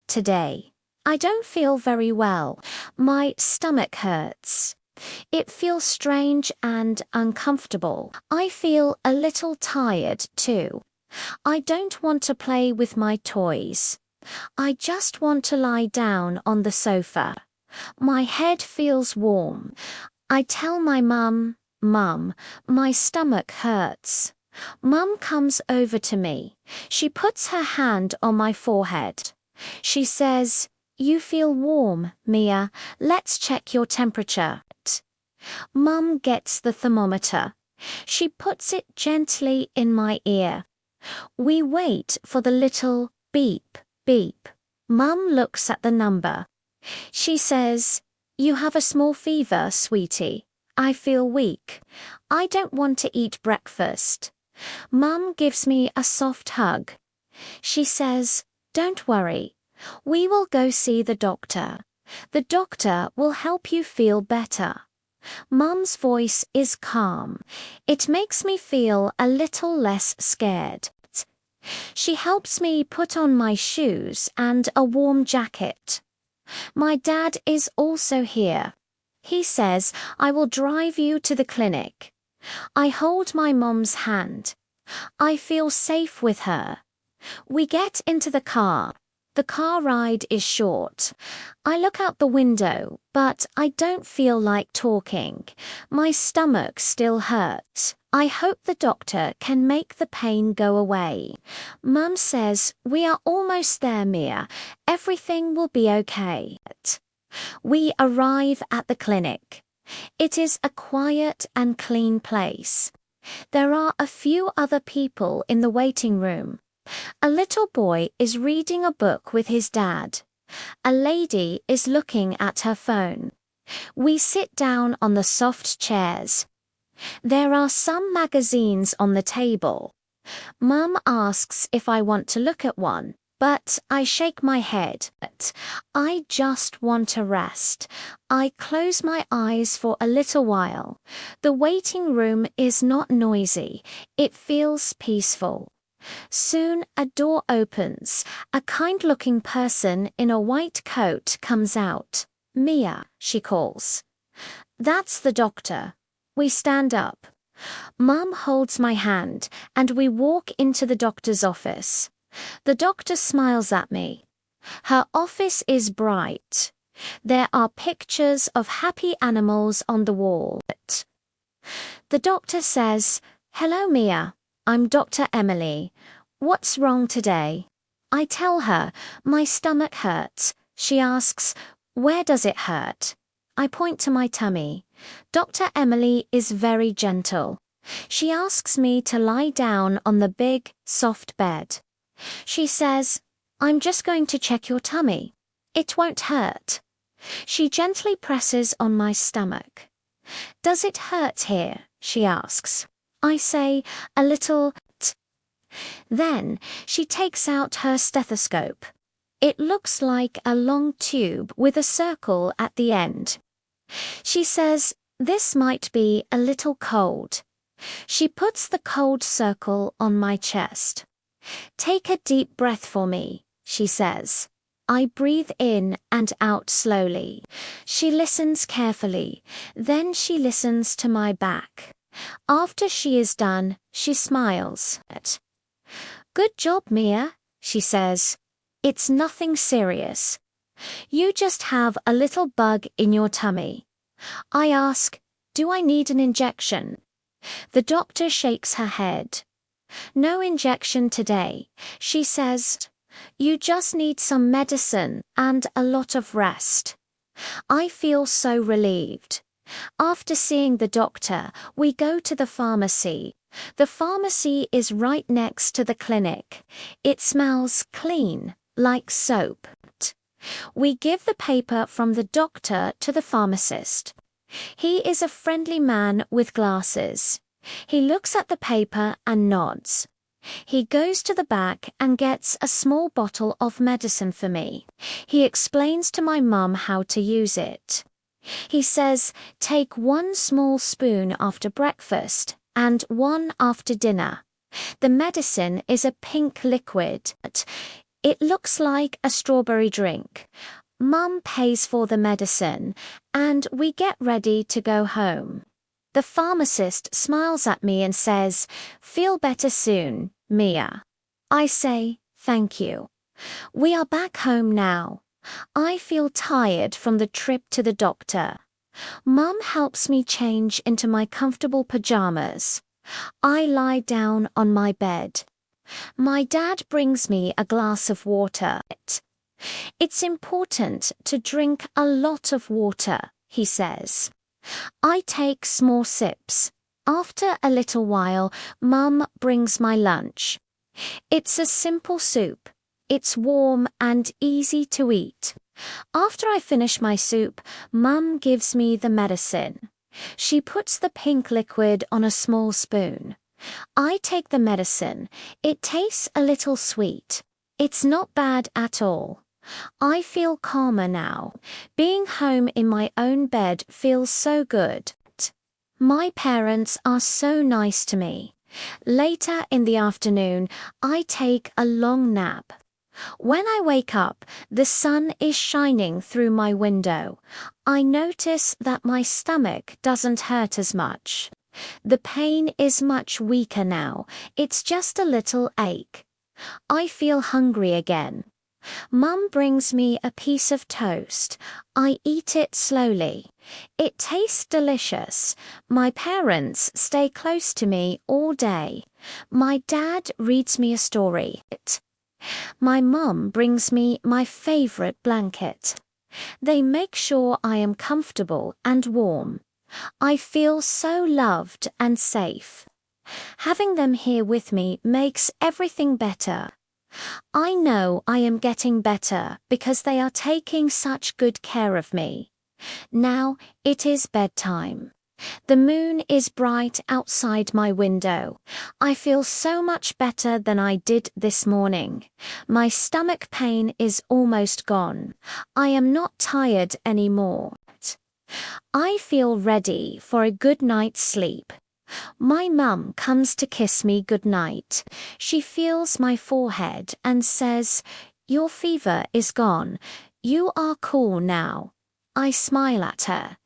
today. I don't feel very well. My stomach hurts. It feels strange and uncomfortable. I feel a little tired, too. I don't want to play with my toys. I just want to lie down on the sofa. My head feels warm. I tell my mum, "Mum, my stomach hurts." Mum comes over to me. She puts her hand on my forehead. She says, "You feel warm, Mia. Let's check your temperature." Mum gets the thermometer. She puts it gently in my ear. We wait for the little beep, beep. Mum looks at the number. She says, "You have a small fever, sweetie. I feel weak. I don't want to eat breakfast." Mum gives me a soft hug. She says, "Don't worry. We will go see the doctor. The doctor will help you feel better." Mum's voice is calm. It makes me feel a little less scared. She helps me put on my shoes and a warm jacket. My dad is also here. He says, "I will drive you to the clinic." I hold my mom's hand. I feel safe with her. We get into the car. The car ride is short. I look out the window, but I don't feel like talking. My stomach still hurts. I hope the doctor can make the pain go away. Mum says, "We are almost there, Mia. Everything will be okay." We arrive at the clinic. It is a quiet and clean place. There are a few other people in the waiting room. A little boy is reading a book with his dad. A lady is looking at her phone. We sit down on the soft chairs. There are some magazines on the table. Mum asks if I want to look at one, but I shake my head. I just want to rest. I close my eyes for a little while. The waiting room is not noisy. It feels peaceful. Soon a door opens. A kind-looking person in a white coat comes out. "Mia," she calls. That's the doctor. We stand up. Mum holds my hand, and we walk into the doctor's office. The doctor smiles at me. Her office is bright. There are pictures of happy animals on the wall. The doctor says, "Hello, Mia. I'm Dr. Emily. What's wrong today?" I tell her, "My stomach hurts." She asks, "Where does it hurt?" I point to my tummy. Dr. Emily is very gentle. She asks me to lie down on the big, soft bed. She says, "I'm just going to check your tummy. It won't hurt." She gently presses on my stomach. "Does it hurt here?" she asks. I say, "A little." Then she takes out her stethoscope. It looks like a long tube with a circle at the end. She says, "This might be a little cold." She puts the cold circle on my chest. "Take a deep breath for me," she says. I breathe in and out slowly. She listens carefully. Then she listens to my back. After she is done, she smiles. "Good job, Mia," she says. "It's nothing serious. You just have a little bug in your tummy." I ask, "Do I need an injection?" The doctor shakes her head. "No injection today," she says. "You just need some medicine and a lot of rest." I feel so relieved. After seeing the doctor, we go to the pharmacy. The pharmacy is right next to the clinic. It smells clean, like soap. We give the paper from the doctor to the pharmacist. He is a friendly man with glasses. He looks at the paper and nods. He goes to the back and gets a small bottle of medicine for me. He explains to my mum how to use it. He says, "Take 1 small spoon after breakfast and 1 after dinner." The medicine is a pink liquid. It looks like a strawberry drink. Mum pays for the medicine, and we get ready to go home. The pharmacist smiles at me and says, "Feel better soon, Mia." I say, "Thank you." We are back home now. I feel tired from the trip to the doctor. Mum helps me change into my comfortable pajamas. I lie down on my bed. My dad brings me a glass of water. It's important to drink a lot of water, he says. I take small sips. After a little while, Mum brings my lunch. It's a simple soup. It's warm and easy to eat. After I finish my soup, Mum gives me the medicine. She puts the pink liquid on a small spoon. I take the medicine. It tastes a little sweet. It's not bad at all. I feel calmer now. Being home in my own bed feels so good. My parents are so nice to me. Later in the afternoon, I take a long nap. When I wake up, the sun is shining through my window. I notice that my stomach doesn't hurt as much. The pain is much weaker now. It's just a little ache. I feel hungry again. Mum brings me a piece of toast. I eat it slowly. It tastes delicious. My parents stay close to me all day. My dad reads me a story. My mum brings me my favorite blanket. They make sure I am comfortable and warm. I feel so loved and safe. Having them here with me makes everything better. I know I am getting better because they are taking such good care of me. Now it is bedtime. The moon is bright outside my window. I feel so much better than I did this morning. My stomach pain is almost gone. I am not tired anymore. I feel ready for a good night's sleep. My mum comes to kiss me goodnight. She feels my forehead and says, "Your fever is gone. You are cool now." I smile at her.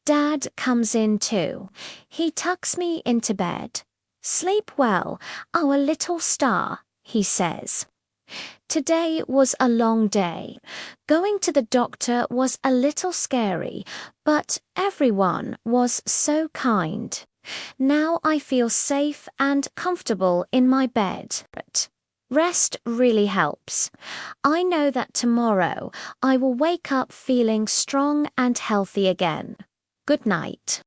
Dad comes in too. He tucks me into bed. "Sleep well, our little star," he says. Today was a long day. Going to the doctor was a little scary, but everyone was so kind. Now I feel safe and comfortable in my bed. Rest really helps. I know that tomorrow I will wake up feeling strong and healthy again. Good night.